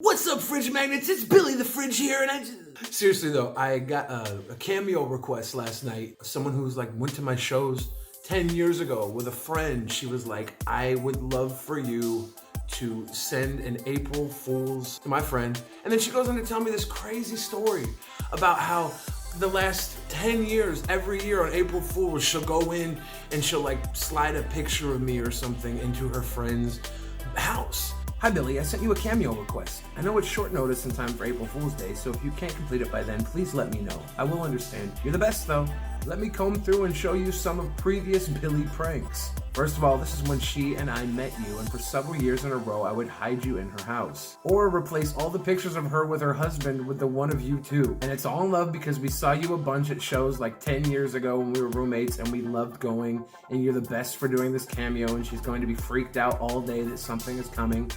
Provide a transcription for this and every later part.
What's up, Fridge Magnets? It's Billy the Fridge here, and seriously though, I got a cameo request last night. Someone who's like went to my shows 10 years ago with a friend. She was like, I would love for you to send an April Fool's to my friend. And then she goes on to tell me this crazy story about how the last 10 years, every year on April Fool's, she'll go in and she'll like slide a picture of me or something into her friend's house. Hi Billy, I sent you a cameo request. I know it's short notice in time for April Fool's Day, so if you can't complete it by then, please let me know. I will understand. You're the best though. Let me comb through and show you some of previous Billy pranks. First of all, this is when she and I met you, and for several years in a row, I would hide you in her house. Or replace all the pictures of her with her husband with the one of you two. And it's all in love because we saw you a bunch at shows like 10 years ago when we were roommates and we loved going, and you're the best for doing this cameo, and she's going to be freaked out all day that something is coming.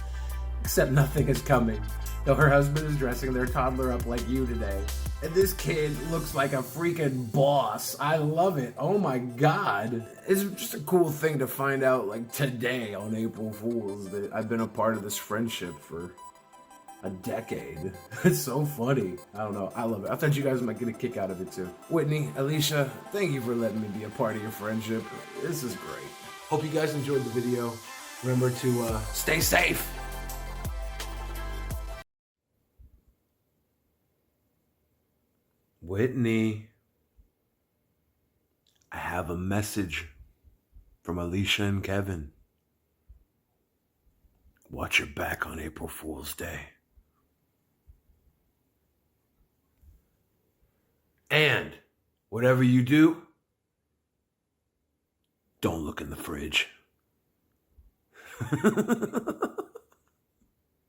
Except nothing is coming, though her husband is dressing their toddler up like you today. And this kid looks like a freaking boss. I love it. Oh my God. It's just a cool thing to find out like today on April Fool's that I've been a part of this friendship for a decade. It's so funny. I don't know. I love it. I thought you guys might get a kick out of it too. Whitney, Alicia, thank you for letting me be a part of your friendship. This is great. Hope you guys enjoyed the video. Remember to stay safe. Whitney, I have a message from Alicia and Kevin. Watch your back on April Fool's Day. And whatever you do, don't look in the fridge.